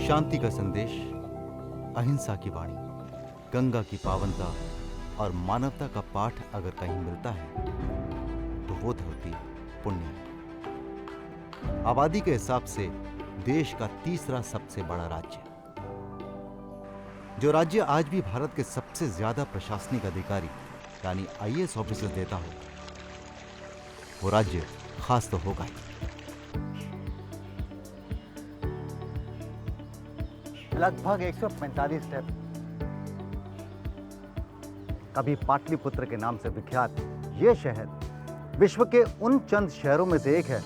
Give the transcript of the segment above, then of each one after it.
शांति का संदेश, अहिंसा की वाणी, गंगा की पावनता और मानवता का पाठ अगर कहीं मिलता है तो वो धरती पुण्य है। आबादी के हिसाब से देश का तीसरा सबसे बड़ा राज्य, जो राज्य आज भी भारत के सबसे ज्यादा प्रशासनिक अधिकारी यानी आईएएस ऑफिसर देता हो, वो राज्य खास तो होगा ही। लगभग 145 स्टेप। कभी पाटलिपुत्र के नाम से विख्यात ये शहर विश्व के उन चंद शहरों में से एक है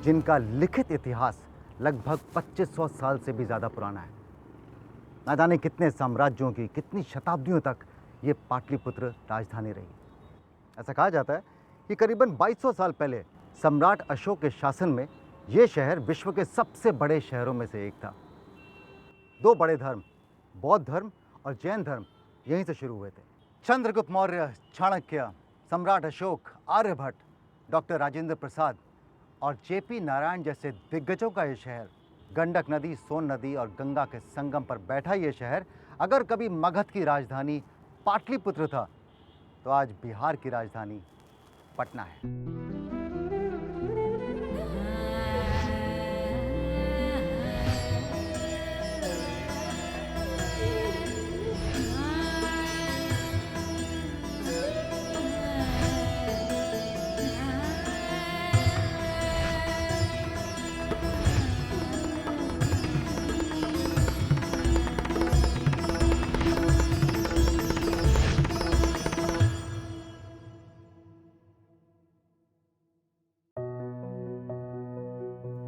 जिनका लिखित इतिहास लगभग 2500 साल से भी ज्यादा पुराना है। न जाने कितने साम्राज्यों की कितनी शताब्दियों तक ये पाटलिपुत्र राजधानी रही। ऐसा कहा जाता है कि करीबन 2200 साल पहले सम्राट अशोक के शासन में ये शहर विश्व के सबसे बड़े शहरों में से एक था। दो बड़े धर्म, बौद्ध धर्म और जैन धर्म, यहीं से शुरू हुए थे। चंद्रगुप्त मौर्य, चाणक्य, सम्राट अशोक, आर्यभट्ट, डॉक्टर राजेंद्र प्रसाद और जेपी नारायण जैसे दिग्गजों का ये शहर, गंडक नदी, सोन नदी और गंगा के संगम पर बैठा ये शहर अगर कभी मगध की राजधानी पाटलिपुत्र था तो आज बिहार की राजधानी पटना है।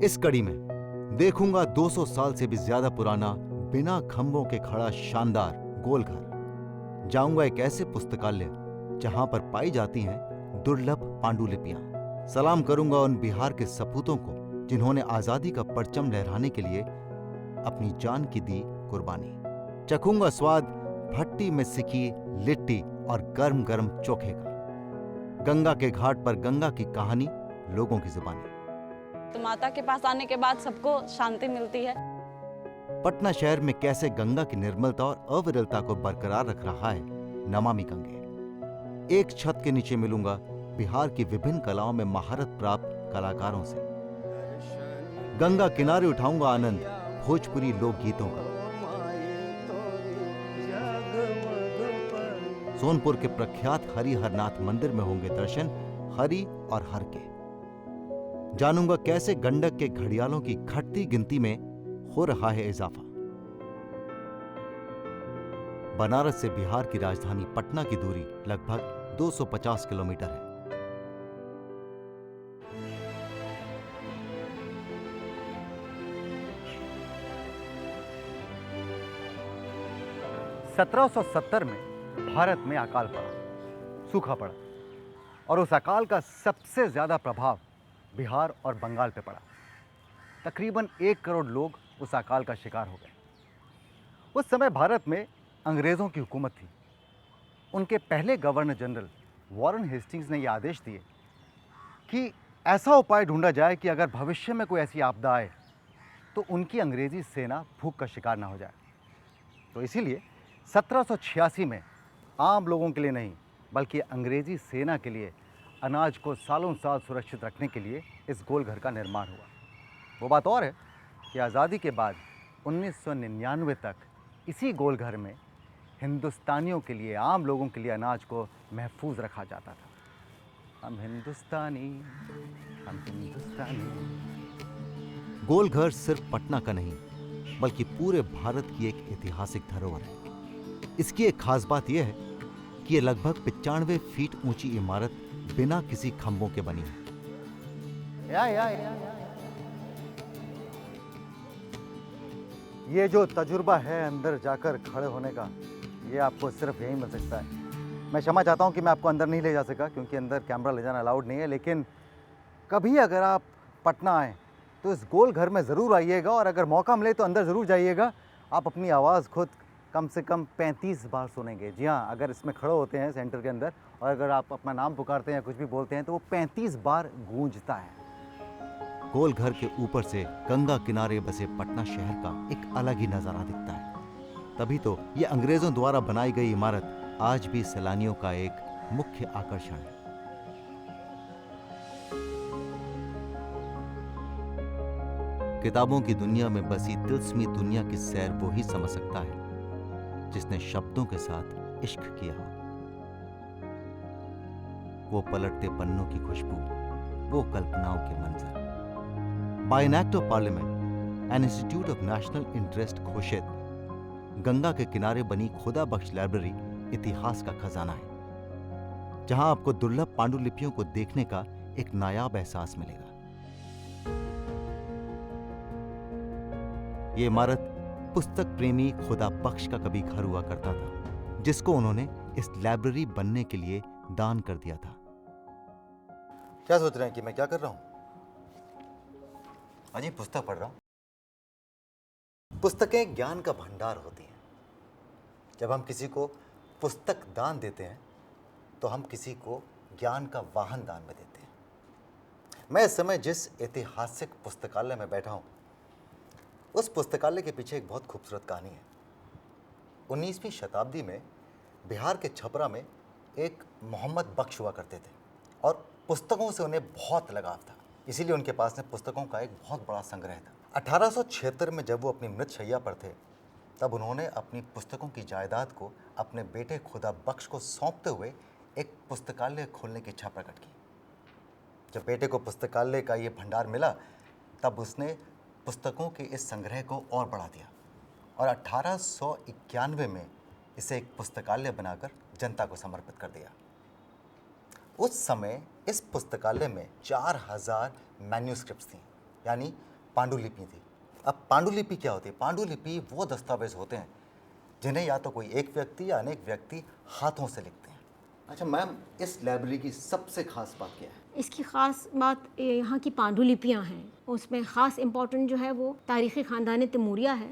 इस कड़ी में देखूंगा 200 साल से भी ज्यादा पुराना, बिना खंभों के खड़ा शानदार गोलघर। जाऊंगा एक ऐसे पुस्तकालय जहां पर पाई जाती हैं दुर्लभ पांडुलिपियां। सलाम करूंगा उन बिहार के सपूतों को जिन्होंने आजादी का परचम लहराने के लिए अपनी जान की दी कुर्बानी। चखूंगा स्वाद भट्टी में सिकी लिट्टी और गर्म गर्म चोखे का। गंगा के घाट पर गंगा की कहानी लोगों की जुबानी। तो माता के पास आने के बाद सबको शांति मिलती है। पटना शहर में कैसे गंगा की निर्मलता और अविरलता को बरकरार रख रहा है नमामि गंगे। एक छत के नीचे मिलूंगा बिहार की विभिन्न कलाओं में महारत प्राप्त कलाकारों से। गंगा किनारे उठाऊंगा आनंद भोजपुरी लोकगीतों का। सोनपुर के प्रख्यात हरिहरनाथ मंदिर में होंगे दर्शन हरि और हर के। जानूंगा कैसे गंडक के घड़ियालों की घटती गिनती में हो रहा है इजाफा। बनारस से बिहार की राजधानी पटना की दूरी लगभग 250 किलोमीटर है। सत्रह में भारत में अकाल पड़ा, सूखा पड़ा और उस अकाल का सबसे ज्यादा प्रभाव बिहार और बंगाल पे पड़ा। तकरीबन 1 करोड़ लोग उस अकाल का शिकार हो गए। उस समय भारत में अंग्रेज़ों की हुकूमत थी। उनके पहले गवर्नर जनरल वॉरेन हेस्टिंग्स ने यह आदेश दिए कि ऐसा उपाय ढूंढा जाए कि अगर भविष्य में कोई ऐसी आपदा आए तो उनकी अंग्रेज़ी सेना भूख का शिकार ना हो जाए। तो इसीलिए 1786 में आम लोगों के लिए नहीं बल्कि अंग्रेज़ी सेना के लिए अनाज को सालों साल सुरक्षित रखने के लिए इस गोलघर का निर्माण हुआ। वो बात और है कि आज़ादी के बाद 1999 तक इसी गोलघर में हिंदुस्तानियों के लिए, आम लोगों के लिए अनाज को महफूज रखा जाता था। हम हिंदुस्तानी, हम हिंदुस्तानी। गोलघर सिर्फ पटना का नहीं बल्कि पूरे भारत की एक ऐतिहासिक धरोहर है। इसकी एक खास बात यह है कि यह लगभग 95 फीट ऊंची इमारत बिना किसी खंभों के बनी है। ये जो तजुर्बा है अंदर जाकर खड़े होने का, ये आपको सिर्फ यहीं मिल सकता है। मैं क्षमा चाहता हूँ कि मैं आपको अंदर नहीं ले जा सका क्योंकि अंदर कैमरा ले जाना अलाउड नहीं है, लेकिन कभी अगर आप पटना आएँ तो इस गोल घर में ज़रूर आइएगा और अगर मौका मिले तो अंदर ज़रूर जाइएगा। आप अपनी आवाज़ खुद कम से कम 35 बार सुनेंगे। जी हाँ, अगर इसमें खड़े होते हैं सेंटर के अंदर और अगर आप अपना नाम पुकारते हैं या कुछ भी बोलते हैं तो वो 35 बार गूंजता है। गोलघर के ऊपर से गंगा किनारे बसे पटना शहर का एक अलग ही नजारा दिखता है। तभी तो ये अंग्रेजों द्वारा बनाई गई इमारत आज भी सैलानियों का एक मुख्य आकर्षण है। किताबों की दुनिया में बसी तिलस्मी दुनिया की सैर वो ही समझ सकता है जिसने शब्दों के साथ इश्क किया हो। वो पलटते पन्नों की खुशबू, वो कल्पनाओं के मंजर। By an act of parliament, an institute of national interest घोषित गंगा के किनारे बनी खुदा बख्श लाइब्रेरी इतिहास का खजाना है, जहां आपको दुर्लभ पांडुलिपियों को देखने का एक नायाब एहसास मिलेगा। ये इमारत पुस्तक प्रेमी खुदा बख्श का कभी घर हुआ करता था, जिसको उन्होंने इस लाइब्रेरी बनने के लिए दान कर दिया था। क्या सोच रहे हैं कि मैं क्या कर रहा हूं? अजी पुस्तक पढ़ रहा हूं। पुस्तकें ज्ञान का भंडार होती हैं। जब हम किसी को पुस्तक दान देते हैं तो हम किसी को ज्ञान का वाहन दान में देते हैं। मैं इस समय जिस ऐतिहासिक पुस्तकालय में बैठा हूं, उस पुस्तकालय के पीछे एक बहुत खूबसूरत कहानी है। 19वीं शताब्दी में बिहार के छपरा में एक मोहम्मद बख्श हुआ करते थे और पुस्तकों से उन्हें बहुत लगाव था, इसीलिए उनके पास में पुस्तकों का एक बहुत बड़ा संग्रह था। 1876 में जब वो अपनी मृत शैया पर थे, तब उन्होंने अपनी पुस्तकों की जायदाद को अपने बेटे खुदा बख्श को सौंपते हुए एक पुस्तकालय खोलने की इच्छा प्रकट की। जब बेटे को पुस्तकालय का ये भंडार मिला, तब उसने पुस्तकों के इस संग्रह को और बढ़ा दिया और 1891 में इसे एक पुस्तकालय बनाकर जनता को समर्पित कर दिया। उस समय इस पुस्तकालय में 4000 मैन्यूस्क्रिप्ट्स थी, यानी पांडुलिपि थी। अब पांडुलिपि क्या होती है? पांडुलिपि वो दस्तावेज होते हैं जिन्हें या तो कोई एक व्यक्ति या अनेक व्यक्ति हाथों से लिखते हैं। अच्छा मैम, इस लाइब्रेरी की सबसे खास बात क्या है? इसकी ख़ास बात यहाँ की पांडुलिपियाँ हैं। उसमें ख़ास इम्पोर्टेंट जो है वो तारीख़ी ख़ानदान तैमूरिया है,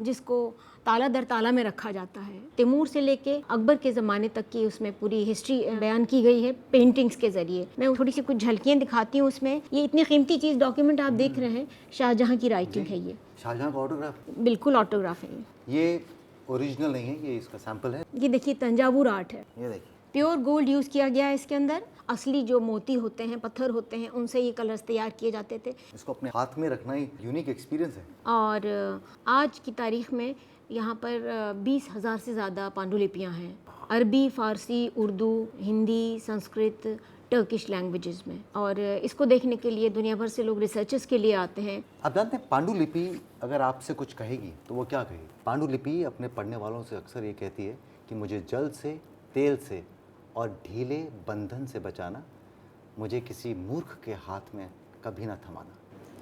जिसको ताला दर ताला में रखा जाता है। तैमूर से लेके अकबर के ज़माने तक की उसमें पूरी हिस्ट्री बयान की गई है पेंटिंग्स के ज़रिए। मैं थोड़ी सी कुछ झलकियाँ दिखाती हूँ उसमें। ये इतनी कीमती चीज़ डॉक्यूमेंट आप देख रहे हैं, शाहजहाँ की राइटिंग है ये। शाहजहाँ का ऑटोग्राफ? बिल्कुल ऑटोग्राफ है ये ओरिजिनल नहीं है, ये इसका सैंपल है। ये देखिए तंजावुर आर्ट है। ये देखिए, प्योर गोल्ड यूज़ किया गया है इसके अंदर। असली जो मोती होते हैं, पत्थर होते हैं, उनसे ये कलर्स तैयार किए जाते थे। इसको अपने हाथ में रखना ही यूनिक एक्सपीरियंस है। और आज की तारीख में यहाँ पर 20,000 से ज़्यादा पांडुलिपियाँ हैं, अरबी, फ़ारसी, उर्दू, हिंदी, संस्कृत, टर्किश लैंग्वेजेस में। और इसको देखने के लिए दुनिया भर से लोग रिसर्चेस के लिए आते हैं। आप जानते हैं पांडुलिपि अगर आपसे कुछ कहेगी तो वो क्या कहेगी? पांडुलिपि अपने पढ़ने वालों से अक्सर ये कहती है कि मुझे जल से, तेल से और ढीले बंधन से बचाना, मुझे किसी मूर्ख के हाथ में कभी ना थमाना।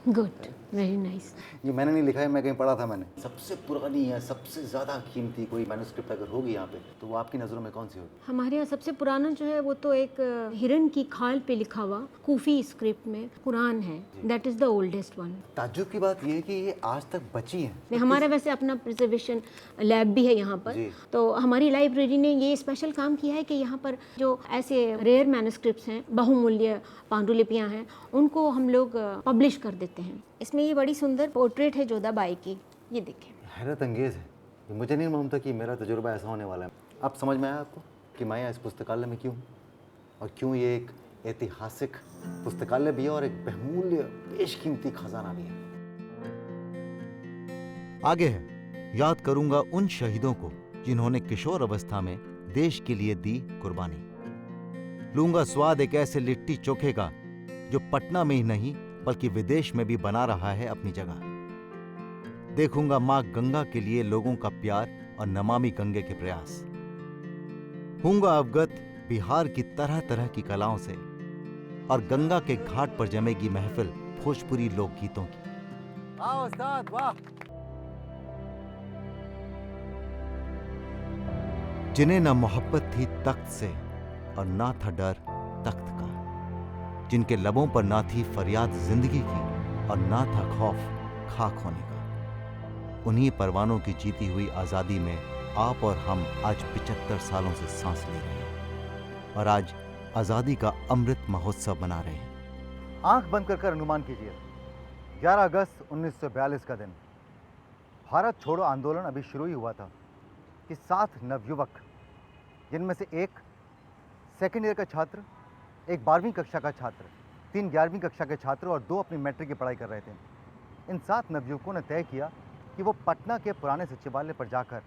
Good, very nice. ये मैंने नहीं लिखा है, मैं कहीं पढ़ा था मैंने। सबसे पुरानी है, सबसे ज़्यादा कीमती कोई मैन्युस्क्रिप्ट अगर होगी यहाँ पे, तो वो आपकी नज़रों में कौन सी होगी? हमारे यहाँ सबसे पुराना जो है वो तो एक हिरन की खाल पे लिखा हुआ कूफी स्क्रिप्ट में कुरान है। That is the oldest one. ताज्जुब की बात ये है कि ये आज तक बची है। हमारा वैसे अपना प्रिजर्वेशन लैब भी है यहाँ पर, तो हमारी लाइब्रेरी ने ये स्पेशल काम किया है कि यहाँ पर जो ऐसे रेयर मैन्युस्क्रिप्ट्स हैं, बहुमूल्य पांडुलिपियाँ हैं, उनको हम लोग पब्लिश कर देते हैं। इसमें ये बड़ी सुंदर पोर्ट्रेट है जोधाबाई की, ये देखें। हैरत अंगेज़ है, ये मुझे नहीं मालूम था कि मेरा तजुर्बा ऐसा होने वाला है। अब समझ में आया आपको कि मैं यहाँ इस पुस्तकालय में क्यों हूँ और क्यों ये एक ऐतिहासिक पुस्तकालय भी है और एक बहुमूल्य बेशकीमती खजाना भी है। आगे है, याद करूंगा उन शहीदों को जिन्होंने किशोर अवस्था में देश के लिए दी कुर्बानी। लूंगा स्वाद एक ऐसे लिट्टी चोखे का जो पटना में ही नहीं बल्कि विदेश में भी बना रहा है अपनी जगह। देखूंगा मां गंगा के लिए लोगों का प्यार और नमामि गंगे के प्रयास। हूंगा अवगत बिहार की तरह तरह की कलाओं से और गंगा के घाट पर जमेगी महफिल भोजपुरी लोकगीतों की। वाह उस्ताद वाह। जिन्हें न मोहब्बत थी तख्त से और ना था डर तख्त का, जिनके लबों पर ना थी फरियाद जिंदगी की और ना था खौफ खाक होने का, उन्हीं परवानों की जीती हुई आजादी में आप और हम आज 75 सालों से सांस ले रहे हैं और आज आजादी का अमृत महोत्सव मना रहे हैं। आंख बंद कर अनुमान कीजिए 11 अगस्त 1942 का दिन। भारत छोड़ो आंदोलन अभी शुरू ही हुआ था कि 7 नवयुवक, जिनमें से एक सेकेंड ईयर का छात्र, एक 12वीं कक्षा का छात्र, 3 11वीं कक्षा के छात्र और 2 अपनी मैट्रिक की पढ़ाई कर रहे थे। इन 7 नवयुवकों ने तय किया कि वो पटना के पुराने सचिवालय पर जाकर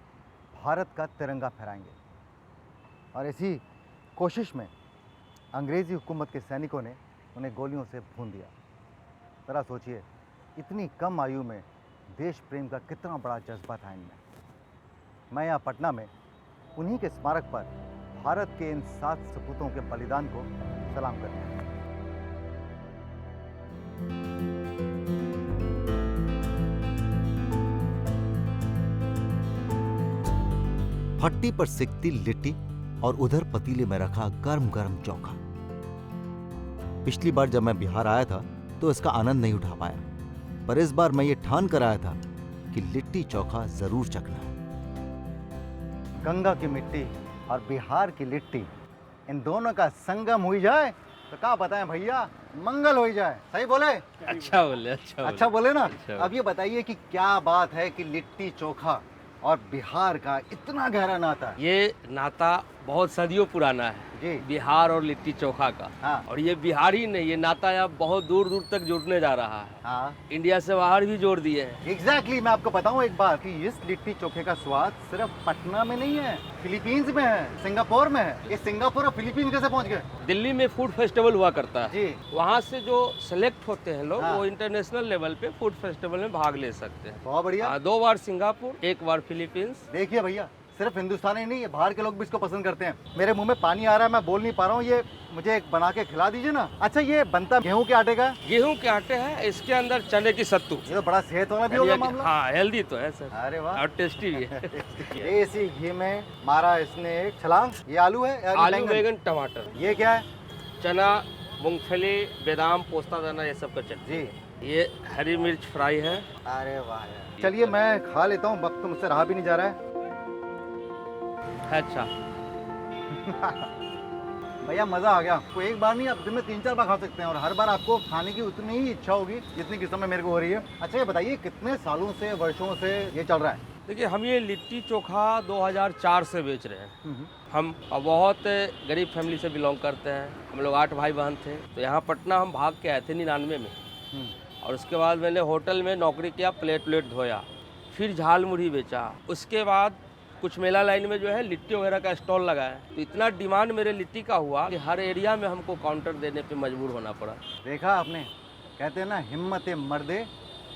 भारत का तिरंगा फहराएंगे। और इसी कोशिश में अंग्रेज़ी हुकूमत के सैनिकों ने उन्हें गोलियों से भून दिया। ज़रा सोचिए, इतनी कम आयु में देश प्रेम का कितना बड़ा जज्बा था इनमें। मैं यहाँ पटना में उन्हीं के स्मारक पर भारत के इन 7 सपूतों के बलिदान को सलाम करता हूँ। भट्टी पर सिकती लिट्टी और उधर पतीले में रखा गर्म गर्म चोखा। पिछली बार जब मैं बिहार आया था तो इसका आनंद नहीं उठा पाया, पर इस बार मैं ये ठान कर आया था कि लिट्टी चोखा जरूर चखना है। गंगा की मिट्टी और बिहार की लिट्टी, इन दोनों का संगम हुई जाए तो क्या बताएं भैया, मंगल हो जाए। सही बोले? अच्छा बोले, अच्छा बोले ना। अच्छा बोले। अब ये बताइए कि क्या बात है कि लिट्टी चोखा और बिहार का इतना गहरा नाता है। ये नाता बहुत सदियों पुराना है जी। बिहार और लिट्टी चोखा का। हाँ। और ये बिहार ही नहीं, ये नाता अब बहुत दूर दूर तक जुड़ने जा रहा है। हाँ इंडिया से बाहर भी जोड़ दिए हैं। एग्जैक्टली। मैं आपको बताऊं एक बात कि इस लिट्टी चोखे का स्वाद सिर्फ पटना में नहीं है, फिलीपींस में है, सिंगापुर में है। ये सिंगापुर और फिलीपींस कैसे पहुंच गए? दिल्ली में फूड फेस्टिवल हुआ करता है जी। वहाँ से जो सेलेक्ट होते हैं लोग, हाँ। वो इंटरनेशनल लेवल पे फूड फेस्टिवल में भाग ले सकते हैं। बहुत बढ़िया। 2 बार सिंगापुर, 1 बार फिलीपींस। देखिए भैया, सिर्फ हिंदुस्तानी नहीं है, बाहर के लोग भी इसको पसंद करते हैं। मेरे मुंह में पानी आ रहा है, मैं बोल नहीं पा रहा हूँ। ये मुझे एक बना के खिला दीजिए ना। अच्छा, ये बनता गेहूं के आटे का है? गेहूं के आटे हैं, इसके अंदर चने की सत्तू। ये तो बड़ा सेहत वाला भी होगा मामला। हाँ, हेल्दी तो है सर। अरे वाह। और टेस्टी भी है। देसी घी में मारा इसने एक छलांग। ये आलू है? आलू, बैंगन, टमाटर। ये क्या है? चना, मूंगफली, बादाम, पोस्ता दाना, ये सब का चटनी। जी। ये हरी मिर्च फ्राई है। अरे वाह यार। चलिए मैं खा लेता हूँ, वक्त तो मुझसे रहा भी नहीं जा रहा है। अच्छा। भैया मजा आ गया। तो एक बार नहीं, आप दिन में 3-4 बार खा सकते हैं और हर बार आपको खाने की उतनी ही इच्छा होगी जितनी कि समय मेरे को हो रही है। अच्छा ये बताइए, कितने सालों से, वर्षों से ये चल रहा है? देखिए, हम ये लिट्टी चोखा 2004 से बेच रहे हैं। हम बहुत गरीब फैमिली से बिलोंग करते हैं। हम लोग 8 भाई बहन थे। तो यहाँ पटना हम भाग के आए थे 99 में। और उसके बाद मैंने होटल में नौकरी किया, प्लेट धोया, फिर झाल मुढ़ी बेचा। उसके बाद कुछ मेला लाइन में जो है लिट्टी वगैरह का स्टॉल लगाया। तो इतना डिमांड मेरे लिट्टी का हुआ कि हर एरिया में हमको काउंटर देने पे मजबूर होना पड़ा। देखा आपने, कहते हैं ना, हिम्मत मर्दे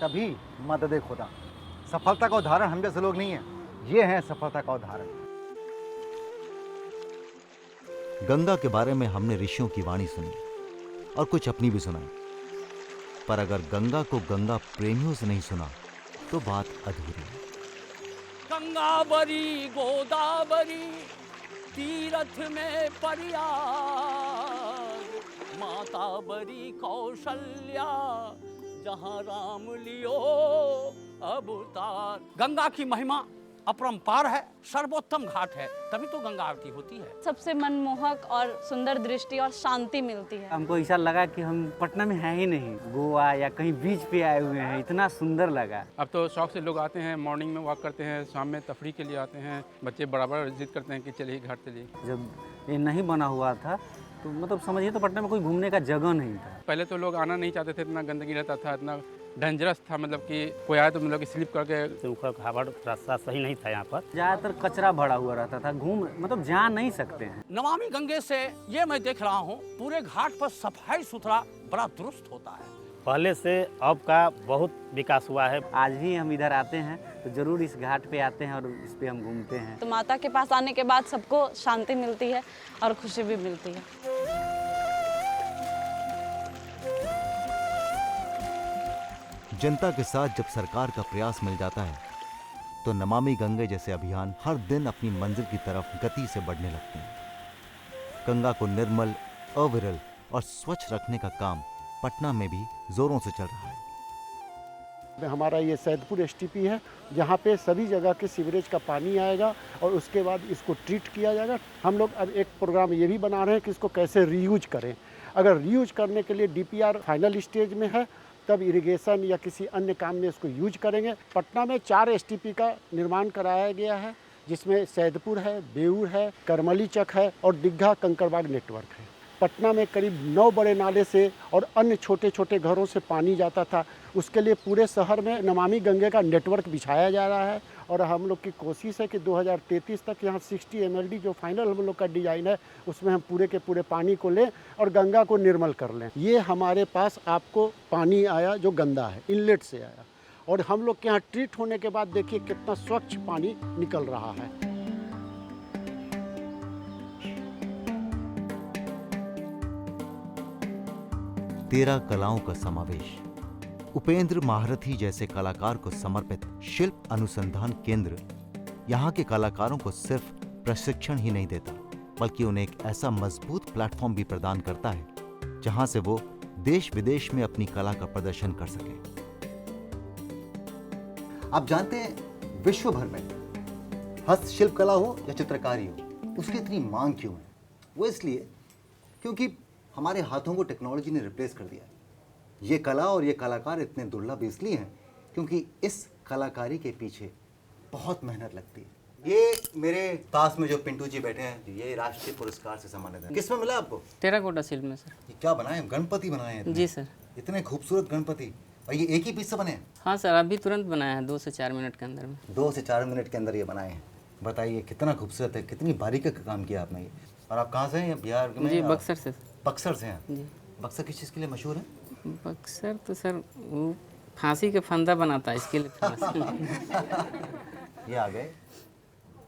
तभी मदद खुदा। सफलता का उदाहरण हम जैसे लोग नहीं है, ये है सफलता का उदाहरण। गंगा के बारे में हमने ऋषियों की वाणी सुनी और कुछ अपनी भी सुनाई, पर अगर गंगा को गंगा प्रेमियों से नहीं सुना तो बात अधूरी है। गंगावरी गोदावरी तीरथ में प्रयाग, माता बरी कौशल्या जहाँ राम लियो अवतार। गंगा की महिमा अपरंपार है, सर्वोत्तम घाट है, तभी तो गंगा आरती होती है। सबसे मनमोहक और सुंदर दृष्टि और शांति मिलती है। हमको ऐसा लगा कि हम पटना में हैं ही नहीं, गोवा या कहीं बीच पे आए हुए हैं। इतना सुंदर लगा। अब तो शौक से लोग आते हैं, मॉर्निंग में वॉक करते हैं, शाम में तफरी के लिए आते हैं। बच्चे बराबर जिद करते हैं कि चलिए घाट चलिए। जब ये नहीं बना हुआ था तो मतलब समझिए तो पटना में कोई घूमने का जगह नहीं था। पहले तो लोग आना नहीं चाहते थे, इतना गंदगी रहता था, इतना डेंजरस था। मतलब कि कोई आए तो मतलब कि स्लिप करके, ऊपर रास्ता सही नहीं था यहाँ पर। ज़्यादातर कचरा भरा हुआ रहता था, मतलब जा नहीं सकते हैं। नमामि गंगे से ये मैं देख रहा हूँ, पूरे घाट पर सफाई सुथरा बड़ा दुरुस्त होता है। पहले से अब का बहुत विकास हुआ है। आज भी हम इधर आते हैं तो जरूर इस घाट पे आते हैं और इस पे हम घूमते हैं। तो माता के पास आने के बाद सबको शांति मिलती है और खुशी भी मिलती है। जनता के साथ जब सरकार का प्रयास मिल जाता है तो नमामि गंगे जैसे अभियान हर दिन अपनी मंजिल की तरफ गति से बढ़ने लगते हैं। गंगा को निर्मल, अविरल और स्वच्छ रखने का काम पटना में भी जोरों से चल रहा है। हमारा ये सैदपुर एसटीपी है, जहाँ पे सभी जगह के सीवरेज का पानी आएगा और उसके बाद इसको ट्रीट किया जाएगा। हम लोग अब एक प्रोग्राम ये भी बना रहे हैं कि इसको कैसे रीयूज करें। अगर रीयूज करने के लिए डीपीआर फाइनल स्टेज में है तब इरिगेशन या किसी अन्य काम में इसको यूज करेंगे। पटना में 4 एसटीपी का निर्माण कराया गया है, जिसमें सैदपुर है, बेऊर है, करमलीचक है और दीघा कंकड़बाग नेटवर्क है। पटना में करीब 9 बड़े नाले से और अन्य छोटे छोटे घरों से पानी जाता था। उसके लिए पूरे शहर में नमामि गंगे का नेटवर्क बिछाया जा रहा है और हम लोग की कोशिश है कि 2033 तक यहाँ 60 MLD जो फाइनल हम लोग का डिज़ाइन है उसमें हम पूरे के पूरे पानी को लें और गंगा को निर्मल कर लें। ये हमारे पास आपको पानी आया जो गंदा है, इनलेट से आया, और हम लोग के यहाँ ट्रीट होने के बाद देखिए कितना स्वच्छ पानी निकल रहा है। तेरह कलाओं का समावेश। उपेंद्र महारथी जैसे कलाकार को समर्पित शिल्प अनुसंधान केंद्र यहाँ के कलाकारों को सिर्फ प्रशिक्षण ही नहीं देता, बल्कि उन्हें एक ऐसा मजबूत प्लेटफॉर्म भी प्रदान करता है जहां से वो देश विदेश में अपनी कला का प्रदर्शन कर सके। आप जानते हैं विश्व भर में हस्तशिल्प कला हो या चित्रकारी हो, उसकी इतनी मांग क्यों है? वो इसलिए क्योंकि हमारे हाथों को टेक्नोलॉजी ने रिप्लेस कर दिया है। ये कला और ये कलाकार इतने दुर्लभ इसलिए हैं क्योंकि इस कलाकारी के पीछे बहुत मेहनत लगती है। ये मेरे पास में जो पिंटू जी बैठे हैं, ये राष्ट्रीय पुरस्कार से सम्मानित हैं। किस में मिला आपको? टेराकोटा शिल्प में सर। ये क्या बनाए? गणपति बनाए हैं? जी सर। इतने खूबसूरत गणपति, और ये एक ही पीस से बने हैं? हाँ सर, अभी तुरंत बनाया है 2 से 4 मिनट के अंदर में। 2 से 4 मिनट के अंदर ये बनाए हैं। बताइए कितना खूबसूरत है, कितनी बारीकी का काम किया आपने ये। और आप कहाँ से हैं? बिहार में? जी, बक्सर से। बक्सर से हैं? जी। बक्सर किस चीज़ के लिए मशहूर है? बक्सर तो सर वो फांसी के फंदा बनाता है, इसके लिए ये आ गए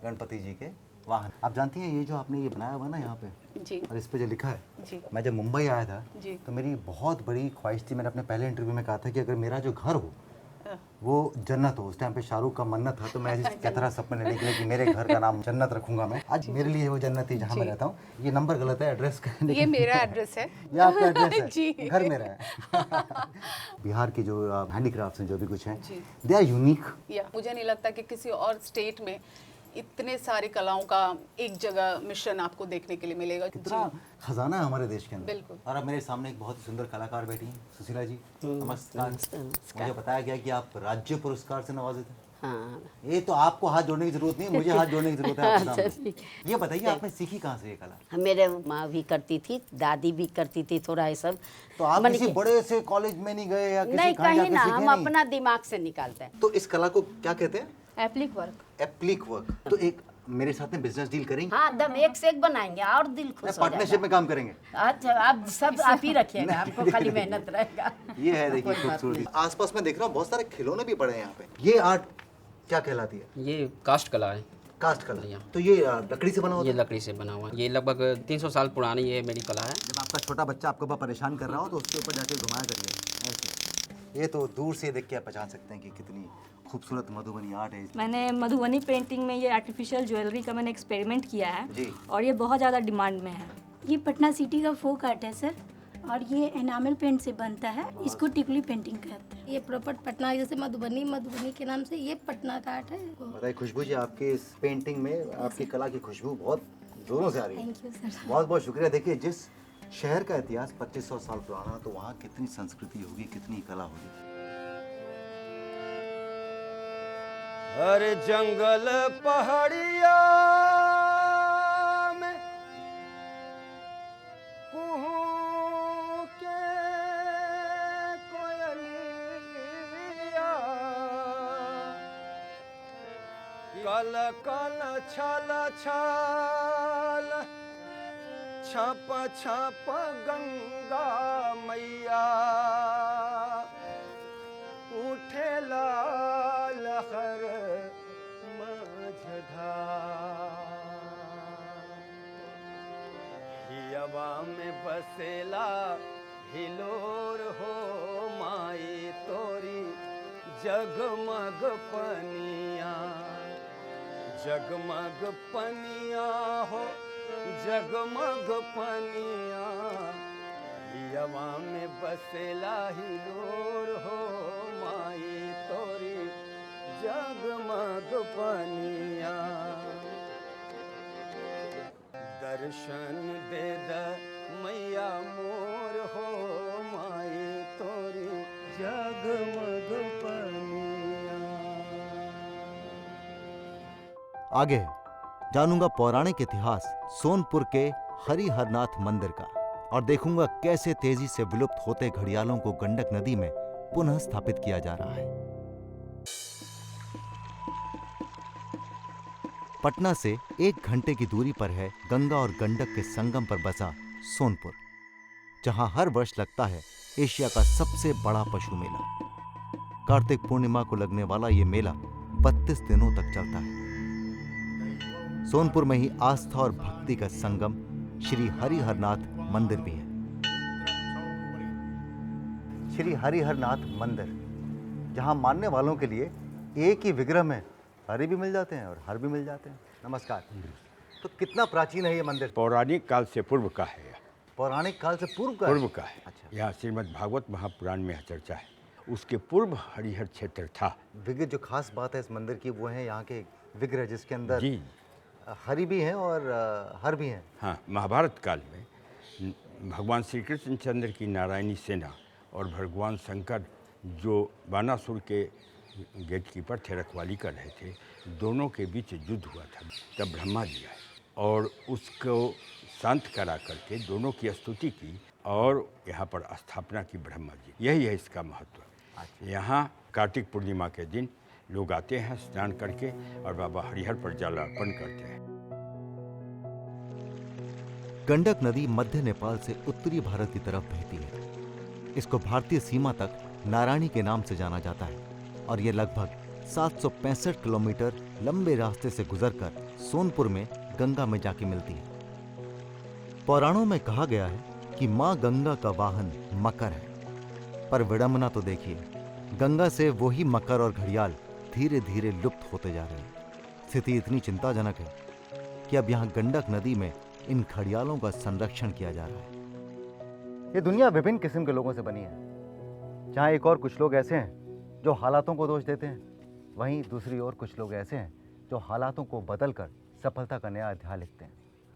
गणपति जी के वाहन। आप जानती हैं ये जो आपने ये बनाया हुआ ना यहाँ पे जी, और इस पे जो लिखा है जी, मैं जब मुंबई आया था जी, तो मेरी बहुत बड़ी ख्वाहिश थी। मैंने अपने पहले इंटरव्यू में कहा था कि अगर मेरा जो घर हो वो जन्नत हो। उस टाइम पे शाहरुख का मन्नत था, तो मैं ऐसे कहता रहा सपने लेने के लिए कि मेरे घर का नाम जन्नत रखूंगा मैं। आज मेरे लिए वो जन्नत ही जहाँ मैं रहता हूँ। ये नंबर गलत है, एड्रेस का। ये मेरा एड्रेस है। ये आपका एड्रेस है? जी। घर मेरा है। बिहार की जो हैंडीक्राफ्ट्स हैं, जो भी कुछ हैं, दे आर यूनिक। या मुझे नहीं लगता कि किसी और स्टेट में इतने सारे कलाओं का एक जगह मिश्रण आपको देखने के लिए मिलेगा। कितना खजाना है हमारे देश के अंदर। बिल्कुल। और अब मेरे सामने एक बहुत ही सुंदर कलाकार बैठी हैं, सुशीला जी। नमस्कार। मुझे बताया गया कि आप राज्य पुरस्कार से नवाजे थे। हाँ। ये तो आपको हाथ जोड़ने की जरूरत नहीं, मुझे हाथ जोड़ने की जरूरत है आपके सामने। ये बताइए आपने सीखी कहाँ से ये कला? मेरे माँ भी करती थी, दादी भी करती थी थोड़ा ये सब। तो आप किसी बड़े से कॉलेज में नहीं गए या किसी नहीं, कहीं ना, हम नहीं? अपना दिमाग से निकालते हैं। तो इस कला को क्या कहते हैं? Applique work. Applique work. तो एक मेरे साथ में बिजनेस डील करेंगे? हाँ, दम एक से एक बनाएंगे और दिल खुश हो जाएगा। पार्टनरशिप में काम करेंगे? अच्छा, आप सब आप ही रखिएगा, आपको खाली मेहनत रहेगा। ये है, देखिए खूबसूरती। आसपास में देख रहा हूँ बहुत सारे खिलौने भी पड़े हैं यहाँ पे। ये आर्ट क्या कहलाती है? ये कास्ट कला है। कास्ट कला। तो ये लकड़ी से बना हुआ? ये लकड़ी से बना हुआ है। ये लगभग 300 साल पुरानी ये मेरी कला है। जब आपका छोटा बच्चा आपको परेशान कर रहा हो तो उसके ऊपर जाके घुमाया करिए ऐसे। ये तो दूर से देख के आप पहचान सकते हैं कि कितनी खूबसूरत मधुबनी आर्ट है। मैंने मधुबनी पेंटिंग में ये आर्टिफिशियल ज्वेलरी का मैंने एक्सपेरिमेंट किया है जी। और ये बहुत ज़्यादा डिमांड में है। ये पटना सिटी का फोक आर्ट है सर, और ये एनामल पेंट से बनता है। इसको टिकली पेंटिंग कहते हैं। ये प्रॉपर पटना, जैसे मधुबनी के नाम से ये पटना का आर्ट है। बताइए खुशबू जी, आपके इस पेंटिंग में आपकी कला की खुशबू बहुत जोरों से आ रही है। Thank you sir. बहुत बहुत शुक्रिया। देखिए, जिस शहर का इतिहास 2500 साल पुराना, तो वहाँ कितनी संस्कृति होगी, कितनी कला होगी। हर जंगल पहाड़िया में कुहू के कोयलिया, कल कल छल छल छप छप गंगा मैया, उठेला लहर हियवा में बसेला हिलोर हो माई तोरी, जगमग पनिया, जगमग पनिया हो, जगमग पनिया, हियवा में बसेला हिलोर हो माई तोरी, जगमग पनिया। दर्शन दे द मैया मोर हो माई तोरी, आगे जानूंगा पौराणिक इतिहास सोनपुर के हरिहरनाथ मंदिर का और देखूंगा कैसे तेजी से विलुप्त होते घड़ियालों को गंडक नदी में पुनः स्थापित किया जा रहा है। पटना से 1 घंटे की दूरी पर है गंगा और गंडक के संगम पर बसा सोनपुर, जहां हर वर्ष लगता है एशिया का सबसे बड़ा पशु मेला। कार्तिक पूर्णिमा को लगने वाला ये मेला 32 दिनों तक चलता है। सोनपुर में ही आस्था और भक्ति का संगम श्री हरिहरनाथ मंदिर भी है। श्री हरिहरनाथ मंदिर, जहां मानने वालों के लिए एक ही विग्रह में हरि भी मिल जाते हैं और हर भी मिल जाते हैं। नमस्कार। तो कितना प्राचीन है ये मंदिर? पौराणिक काल से पूर्व का है। पौराणिक काल से पूर्व का? पूर्व का है। अच्छा। यहाँ श्रीमद् भागवत महापुराण में चर्चा है। उसके पूर्व हरिहर क्षेत्र था। विग्रह, जो खास बात है इस मंदिर की वो है यहाँ के विग्रह, जिसके अंदर जी हरि भी हैं और हर भी हैं। हाँ, महाभारत काल में भगवान श्री कृष्ण चंद्र की नारायणी सेना और भगवान शंकर जो बानासुर के गेटकीपर थे, रखवाली कर रहे थे, दोनों के बीच युद्ध हुआ था। तब ब्रह्मा जी आए और उसको शांत करा करके दोनों की स्तुति की और यहाँ पर स्थापना की ब्रह्मा जी। यही है इसका महत्व। यहाँ कार्तिक पूर्णिमा के दिन लोग आते हैं स्नान करके और बाबा हरिहर पर जल अर्पण करते हैं। गंडक नदी मध्य नेपाल से उत्तरी भारत की तरफ बहती है। इसको भारतीय सीमा तक नारायणी के नाम से जाना जाता है और ये लगभग 765 किलोमीटर लंबे रास्ते से गुजरकर सोनपुर में गंगा में जाके मिलती है। पुराणों में कहा गया है कि मां गंगा का वाहन मकर है, पर विडंबना तो देखिए, गंगा से वही मकर और घड़ियाल धीरे धीरे लुप्त होते जा रहे हैं। स्थिति इतनी चिंताजनक है कि अब यहाँ गंडक नदी में इन घड़ियालों का संरक्षण किया जा रहा है। ये दुनिया विभिन्न किस्म के लोगों से बनी है, जहाँ एक और कुछ लोग ऐसे हैं जो हालातों को दोष देते हैं, वहीं दूसरी ओर कुछ लोग ऐसे हैं जो हालातों को बदलकर सफलता का नया अध्याय लिखते हैं।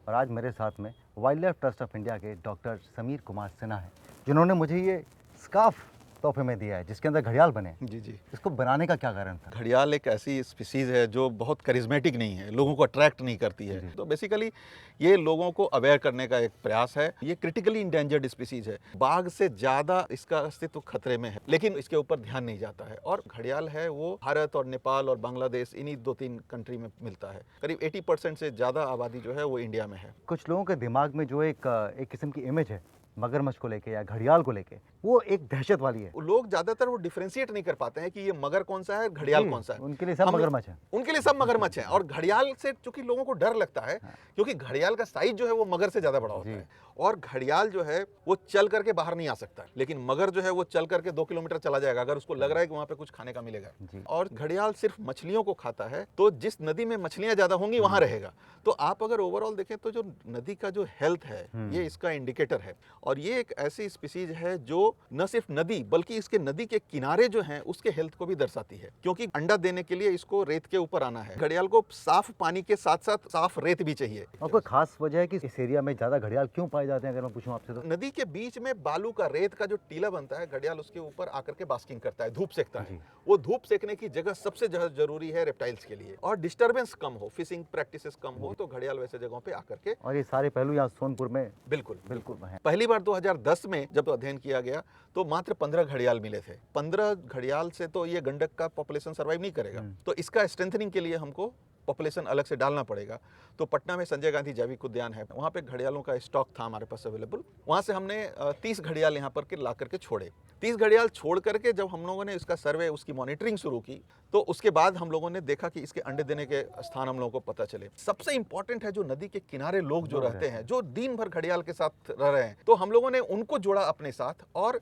और आज मेरे साथ में wild life trust of India के डॉक्टर समीर कुमार सिन्हा हैं, जिन्होंने मुझे ये स्कार्फ तोहफे में दिया है जिसके अंदर घड़ियाल बने। जी जी। इसको बनाने का क्या कारण था? घड़ियाल एक ऐसी स्पीसीज़ है जो बहुत करिश्मेटिक नहीं है, लोगों को अट्रैक्ट नहीं करती है। तो बेसिकली ये लोगों को अवेयर करने का एक प्रयास है। ये क्रिटिकली इंडेंजर्ड स्पीसीज़ है, बाघ से ज़्यादा इसका अस्तित्व खतरे में है, लेकिन इसके ऊपर ध्यान नहीं जाता है। और घड़ियाल है वो भारत और नेपाल और बांग्लादेश, इन्हीं 2-3 कंट्री में मिलता है। करीब 80% से ज़्यादा आबादी जो है वो इंडिया में है। कुछ लोगों के दिमाग में जो एक किस्म की इमेज है मगरमच्छ को लेके या घड़ियाल को लेके, वो एक दहशत वाली है। लोग ज्यादातर वो डिफरेंशिएट नहीं कर पाते हैं कि ये मगर कौन सा है, घड़ियाल कौन सा है। उनके लिए सब मगरमच्छ है। उनके लिए सब मगरमच्छ है। और घड़ियाल से चूंकि लोगों को डर लगता है, क्योंकि घड़ियाल का साइज जो है वो मगर से ज्यादा बड़ा होता है, और घड़ियाल जो है वो चल करके बाहर नहीं आ सकता, लेकिन मगर जो है वो चल करके 2 किलोमीटर चला जाएगा अगर उसको लग रहा है कि वहां पे कुछ खाने का मिलेगा। और घड़ियाल सिर्फ मछलियों को खाता है, तो जिस नदी में मछलियां ज्यादा होंगी वहां रहेगा। तो आप अगर ओवरऑल देखें तो जो नदी का जो हेल्थ है ये इसका इंडिकेटर है। और ये एक ऐसी स्पीसीज है जो न सिर्फ नदी बल्कि इसके नदी के किनारे जो हैं उसके हेल्थ को भी दर्शाती है, क्योंकि अंडा देने के लिए इसको रेत के ऊपर आना है। घड़ियाल को साफ पानी के साथ साथ साफ रेत भी चाहिए। और कोई खास वजह है कि इस एरिया में ज्यादा घड़ियाल क्यों पाए जाते हैं? अगर मैं पूछूं आपसे तो नदी के बीच में बालू का रेत का जो टीला बनता है, घड़ियाल उसके ऊपर आकर के बास्किंग करता है, धूप सेकता है। वो धूप सेकने की जगह सबसे जरूरी है रेप्टाइल्स के लिए। और डिस्टर्बेंस कम हो, फिशिंग प्रैक्टिसेस कम हो, तो घड़ियाल वैसे जगहों पे आकर के। और ये सारे पहलू यहाँ सोनपुर में बिल्कुल पहली बार 2010 में जब अध्ययन किया गया तो मात्र 15 घड़ियाल मिले थे। 15 घड़ियाल से तो ये गंडक का पॉपुलेशन सर्वाइव नहीं करेगा, तो इसका स्ट्रेंथनिंग के लिए हमको पॉपुलेशन अलग से डालना पड़ेगा। तो पटना में संजय गांधी जैविक उद्यान है, वहाँ पे घड़ियालों का स्टॉक था हमारे पास अवेलेबल। वहाँ से हमने 30 घड़ियाल यहाँ पर ला करके छोड़े। 30 घड़ियाल छोड़ करके जब हम लोगों ने इसका सर्वे, उसकी मॉनिटरिंग शुरू की, तो उसके बाद हम लोगों ने देखा कि इसके अंडे देने के स्थान हम लोगों को पता चले। सबसे इंपॉर्टेंट है जो नदी के किनारे लोग जो रहते हैं, जो दिन भर घड़ियाल के साथ रह रहे हैं, तो हम लोगों ने उनको जोड़ा अपने साथ और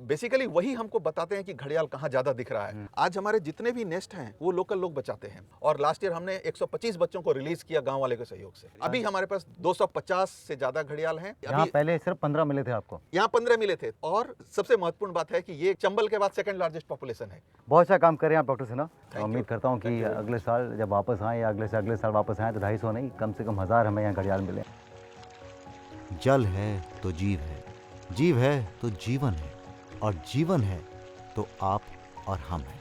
बेसिकली वही हमको बताते हैं कि घड़ियाल कहाँ ज्यादा दिख रहा है। आज हमारे जितने भी नेस्ट हैं वो लोकल लोग बचाते हैं, और लास्ट ईयर हमने 125 बच्चों को रिलीज किया गांव वाले के सहयोग से। अभी हमारे पास 250 से ज्यादा घड़ियाल हैं। यहाँ पहले सिर्फ 15 मिले थे आपको? यहाँ 15 मिले थे। और सबसे महत्वपूर्ण बात है कि ये चंबल के बाद सेकंड लार्जेस्ट पॉपुलेशन है। बहुत अच्छा काम कर रहे हैं आप डॉक्टर सिन्हा। उम्मीद करता हूँ कि अगले साल जब वापस आए या अगले से अगले साल वापस आए तो 250 नहीं, कम से कम 1000 हमें यहाँ घड़ियाल मिले। जल है तो जीव है, जीव है तो जीवन है, और जीवन है तो आप और हम हैं।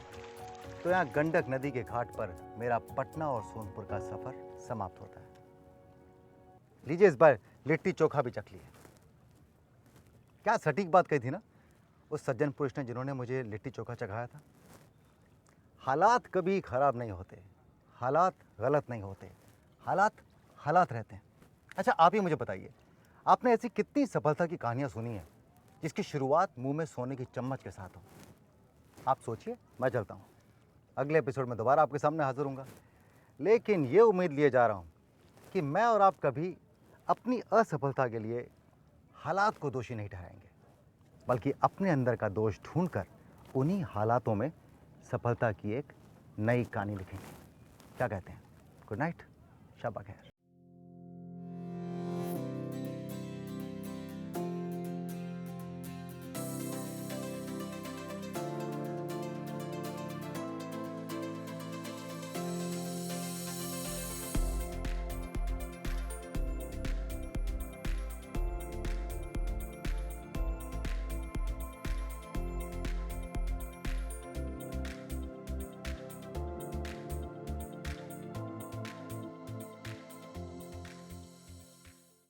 तो यहाँ गंडक नदी के घाट पर मेरा पटना और सोनपुर का सफर समाप्त होता है। लीजिए इस बार लिट्टी चोखा भी चख लिए। क्या सटीक बात कही थी ना उस सज्जन पुरुष ने जिन्होंने मुझे लिट्टी चोखा चखाया था। हालात कभी खराब नहीं होते, हालात गलत नहीं होते, हालात रहते हैं। अच्छा आप ही मुझे बताइए, आपने ऐसी कितनी सफलता की कहानियाँ सुनी हैं जिसकी शुरुआत मुंह में सोने की चम्मच के साथ हो। आप सोचिए, मैं चलता हूँ, अगले एपिसोड में दोबारा आपके सामने हाजिर होऊंगा। लेकिन ये उम्मीद लिए जा रहा हूँ कि मैं और आप कभी अपनी असफलता के लिए हालात को दोषी नहीं ठहराएंगे, बल्कि अपने अंदर का दोष ढूंढकर उन्हीं हालातों में सफलता की एक नई कहानी लिखेंगे। क्या कहते हैं? गुड नाइट, शब खैर।